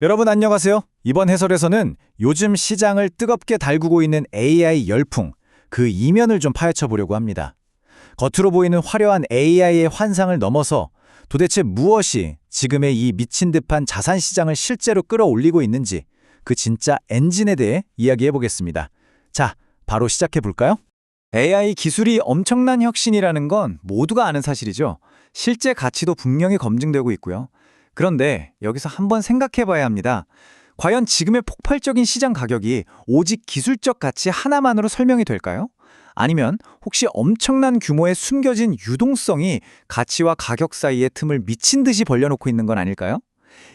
여러분 안녕하세요. 이번 해설에서는 요즘 시장을 뜨겁게 달구고 있는 AI 열풍, 그 이면을 좀 파헤쳐 보려고 합니다. 겉으로 보이는 화려한 AI의 환상을 넘어서 도대체 무엇이 지금의 이 미친 듯한 자산 시장을 실제로 끌어올리고 있는지 그 진짜 엔진에 대해 이야기해 보겠습니다. 자, 바로 시작해 볼까요? AI 기술이 엄청난 혁신이라는 건 모두가 아는 사실이죠. 실제 가치도 분명히 검증되고 있고요. 그런데 여기서 한번 생각해 봐야 합니다. 과연 지금의 폭발적인 시장 가격이 오직 기술적 가치 하나만으로 설명이 될까요? 아니면 혹시 엄청난 규모의 숨겨진 유동성이 가치와 가격 사이의 틈을 미친 듯이 벌려놓고 있는 건 아닐까요?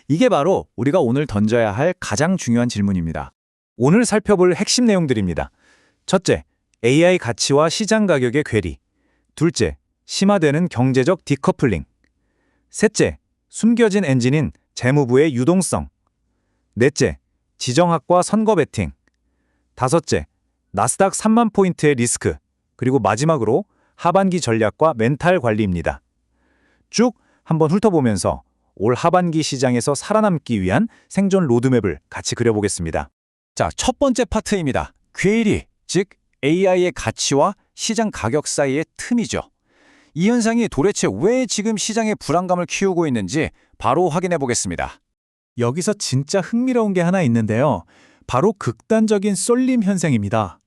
이게 바로 우리가 오늘 던져야 할 가장 중요한 질문입니다. 오늘 살펴볼 핵심 내용들입니다. 첫째, AI 가치와 시장 가격의 괴리. 둘째, 심화되는 경제적 디커플링. 셋째, 숨겨진 엔진인 재무부의 유동성. 넷째, 지정학과 선거 베팅. 다섯째, 나스닥 3만 포인트의 리스크. 그리고 마지막으로 하반기 전략과 멘탈 관리입니다. 쭉 한번 훑어보면서 올 하반기 시장에서 살아남기 위한 생존 로드맵을 같이 그려보겠습니다. 자, 첫 번째 파트입니다. 괴리, 즉 AI의 가치와 시장 가격 사이의 틈이죠. 이 현상이 도대체 왜 지금 시장의 불안감을 키우고 있는지 바로 확인해 보겠습니다. 여기서 진짜 흥미로운 게 하나 있는데요. 바로 극단적인 쏠림 현상입니다.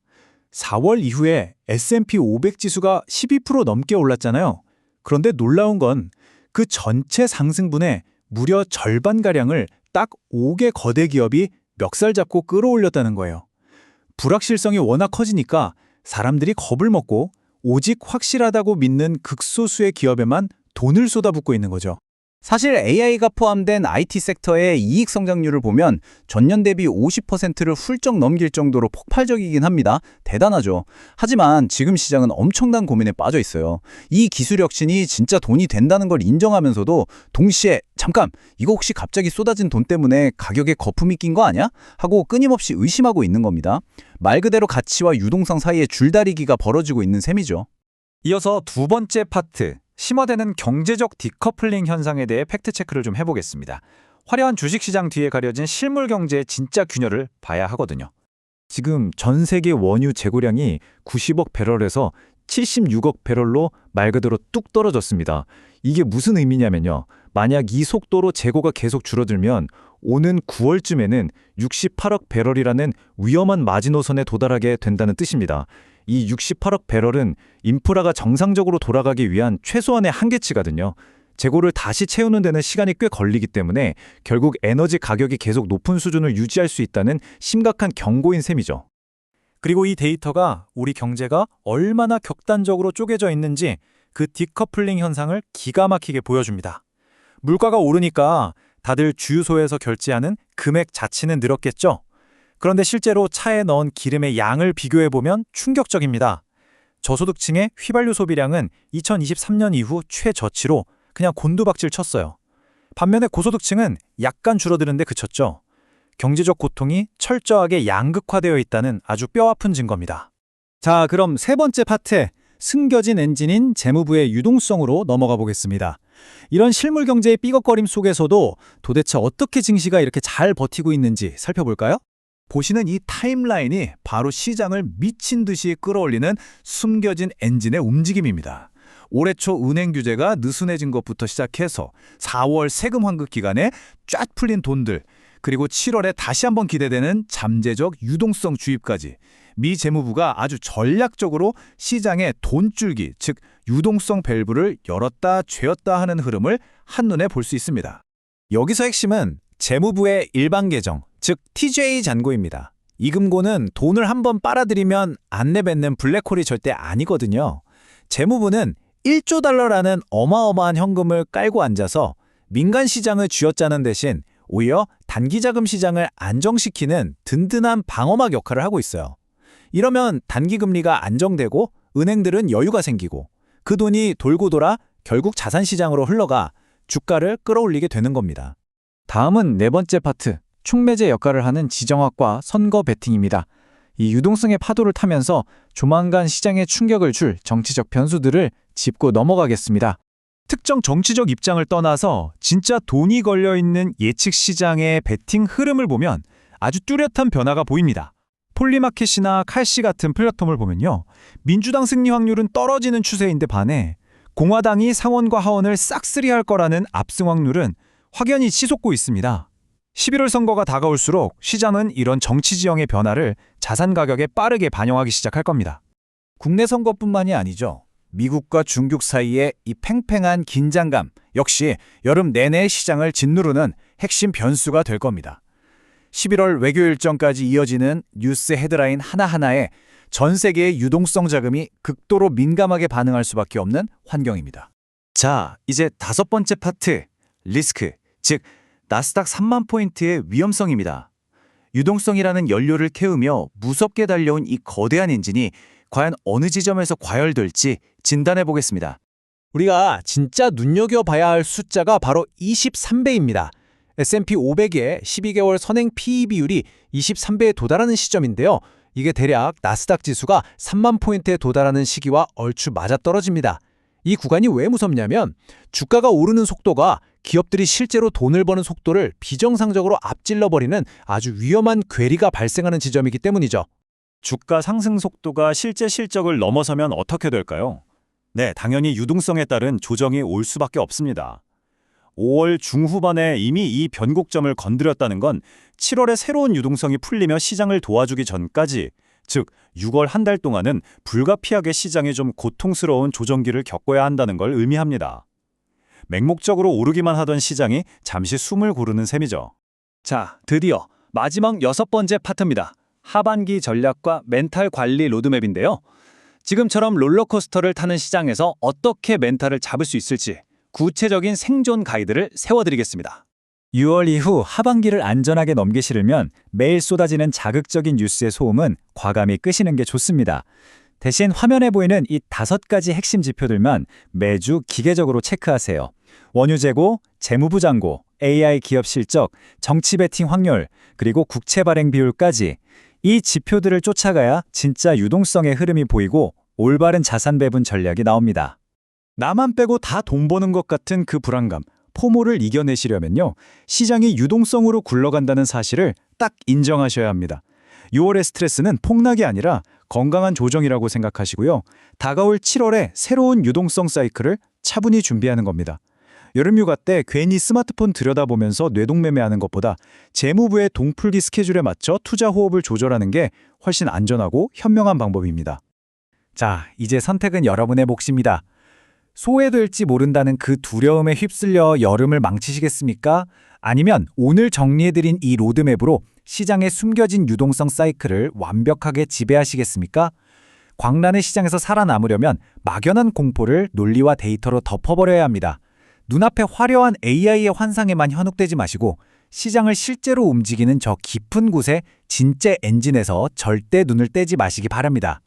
4월 이후에 S&P 500 지수가 12% 넘게 올랐잖아요. 그런데 놀라운 건 그 전체 상승분의 무려 절반가량을 딱 5개 거대 기업이 멱살 잡고 끌어올렸다는 거예요. 불확실성이 워낙 커지니까 사람들이 겁을 먹고 오직 확실하다고 믿는 극소수의 기업에만 돈을 쏟아붓고 있는 거죠. 사실 AI가 포함된 IT 섹터의 이익 성장률을 보면 전년 대비 50%를 훌쩍 넘길 정도로 폭발적이긴 합니다. 대단하죠. 하지만 지금 시장은 엄청난 고민에 빠져 있어요. 이 기술 혁신이 진짜 돈이 된다는 걸 인정하면서도 동시에 잠깐 이거 혹시 갑자기 쏟아진 돈 때문에 가격에 거품이 낀 거 아니야? 하고 끊임없이 의심하고 있는 겁니다. 말 그대로 가치와 유동성 사이의 줄다리기가 벌어지고 있는 셈이죠. 이어서 두 번째 파트. 심화되는 경제적 디커플링 현상에 대해 팩트체크를 좀 해보겠습니다. 화려한 주식시장 뒤에 가려진 실물 경제의 진짜 균열을 봐야 하거든요. 지금 전 세계 원유 재고량이 90억 배럴에서 76억 배럴로 말 그대로 뚝 떨어졌습니다. 이게 무슨 의미냐면요. 만약 이 속도로 재고가 계속 줄어들면 오는 9월쯤에는 68억 배럴이라는 위험한 마지노선에 도달하게 된다는 뜻입니다. 이 68억 배럴은 인프라가 정상적으로 돌아가기 위한 최소한의 한계치거든요. 재고를 다시 채우는 데는 시간이 꽤 걸리기 때문에 결국 에너지 가격이 계속 높은 수준을 유지할 수 있다는 심각한 경고인 셈이죠. 그리고 이 데이터가 우리 경제가 얼마나極端적으로 쪼개져 있는지 그 디커플링 현상을 기가 막히게 보여줍니다. 물가가 오르니까 다들 주유소에서 결제하는 금액 자체는 늘었겠죠? 그런데 실제로 차에 넣은 기름의 양을 비교해보면 충격적입니다. 저소득층의 휘발유 소비량은 2023년 이후 최저치로 그냥 곤두박질 쳤어요. 반면에 고소득층은 약간 줄어드는데 그쳤죠. 경제적 고통이 철저하게 양극화되어 있다는 아주 뼈아픈 증거입니다. 자, 그럼 세 번째 파트에 숨겨진 엔진인 재무부의 유동성으로 넘어가 보겠습니다. 이런 실물 경제의 삐걱거림 속에서도 도대체 어떻게 증시가 이렇게 잘 버티고 있는지 살펴볼까요? 보시는 이 타임라인이 바로 시장을 미친 듯이 끌어올리는 숨겨진 엔진의 움직임입니다. 올해 초 은행 규제가 느슨해진 것부터 시작해서 4월 세금 환급 기간에 쫙 풀린 돈들, 그리고 7월에 다시 한번 기대되는 잠재적 유동성 주입까지 미 재무부가 아주 전략적으로 시장의 돈줄기, 즉 유동성 밸브를 열었다 죄었다 하는 흐름을 한눈에 볼 수 있습니다. 여기서 핵심은 재무부의 일반 계정, 즉 TJ 잔고입니다. 이 금고는 돈을 한번 빨아들이면 안 내뱉는 블랙홀이 절대 아니거든요. 재무부는 1조 달러라는 어마어마한 현금을 깔고 앉아서 민간 시장을 쥐어짜는 대신 오히려 단기자금 시장을 안정시키는 든든한 방어막 역할을 하고 있어요. 이러면 단기금리가 안정되고 은행들은 여유가 생기고 그 돈이 돌고 돌아 결국 자산시장으로 흘러가 주가를 끌어올리게 되는 겁니다. 다음은 네 번째 파트, 촉매제 역할을 하는 지정학과 선거 베팅입니다. 이 유동성의 파도를 타면서 조만간 시장에 충격을 줄 정치적 변수들을 짚고 넘어가겠습니다. 특정 정치적 입장을 떠나서 진짜 돈이 걸려있는 예측 시장의 베팅 흐름을 보면 아주 뚜렷한 변화가 보입니다. 폴리마켓이나 칼시 같은 플랫폼을 보면요. 민주당 승리 확률은 떨어지는 추세인데 반해 공화당이 상원과 하원을 싹쓸이할 거라는 압승 확률은 확연히 치솟고 있습니다. 11월 선거가 다가올수록 시장은 이런 정치 지형의 변화를 자산 가격에 빠르게 반영하기 시작할 겁니다. 국내 선거뿐만이 아니죠. 미국과 중국 사이의 이 팽팽한 긴장감 역시 여름 내내 시장을 짓누르는 핵심 변수가 될 겁니다. 11월 외교 일정까지 이어지는 뉴스 헤드라인 하나하나에 전 세계의 유동성 자금이 극도로 민감하게 반응할 수밖에 없는 환경입니다. 자, 이제 5번째 파트, 리스크, 즉 나스닥 3만 포인트의 위험성입니다. 유동성이라는 연료를 태우며 무섭게 달려온 이 거대한 엔진이 과연 어느 지점에서 과열될지 진단해 보겠습니다. 우리가 진짜 눈여겨봐야 할 숫자가 바로 23배입니다. S&P 500의 12개월 선행 PE 비율이 23배에 도달하는 시점인데요. 이게 대략 나스닥 지수가 3만 포인트에 도달하는 시기와 얼추 맞아떨어집니다. 이 구간이 왜 무섭냐면 주가가 오르는 속도가 기업들이 실제로 돈을 버는 속도를 비정상적으로 앞질러버리는 아주 위험한 괴리가 발생하는 지점이기 때문이죠. 주가 상승 속도가 실제 실적을 넘어서면 어떻게 될까요? 네, 당연히 유동성에 따른 조정이 올 수밖에 없습니다. 5월 중후반에 이미 이 변곡점을 건드렸다는 건 7월에 새로운 유동성이 풀리며 시장을 도와주기 전까지, 즉 6월 한 달 동안은 불가피하게 시장이 좀 고통스러운 조정기를 겪어야 한다는 걸 의미합니다. 맹목적으로 오르기만 하던 시장이 잠시 숨을 고르는 셈이죠. 자, 드디어 마지막 6번째 파트입니다. 하반기 전략과 멘탈 관리 로드맵인데요. 지금처럼 롤러코스터를 타는 시장에서 어떻게 멘탈을 잡을 수 있을지 구체적인 생존 가이드를 세워드리겠습니다. 6월 이후 하반기를 안전하게 넘기시려면 매일 쏟아지는 자극적인 뉴스의 소음은 과감히 끄시는 게 좋습니다. 대신 화면에 보이는 이 5가지 핵심 지표들만 매주 기계적으로 체크하세요. 원유 재고, 재무부 잔고, AI 기업 실적, 정치 베팅 확률, 그리고 국채 발행 비율까지 이 지표들을 쫓아가야 진짜 유동성의 흐름이 보이고 올바른 자산 배분 전략이 나옵니다. 나만 빼고 다 돈 버는 것 같은 그 불안감, 포모를 이겨내시려면요. 시장이 유동성으로 굴러간다는 사실을 딱 인정하셔야 합니다. 6월의 스트레스는 폭락이 아니라 건강한 조정이라고 생각하시고요. 다가올 7월에 새로운 유동성 사이클을 차분히 준비하는 겁니다. 여름휴가 때 괜히 스마트폰 들여다보면서 뇌동매매하는 것보다 재무부의 동풀기 스케줄에 맞춰 투자 호흡을 조절하는 게 훨씬 안전하고 현명한 방법입니다. 자, 이제 선택은 여러분의 몫입니다. 소외될지 모른다는 그 두려움에 휩쓸려 여름을 망치시겠습니까? 아니면 오늘 정리해드린 이 로드맵으로 시장의 숨겨진 유동성 사이클을 완벽하게 지배하시겠습니까? 광란의 시장에서 살아남으려면 막연한 공포를 논리와 데이터로 덮어버려야 합니다. 눈앞에 화려한 AI의 환상에만 현혹되지 마시고 시장을 실제로 움직이는 저 깊은 곳의 진짜 엔진에서 절대 눈을 떼지 마시기 바랍니다.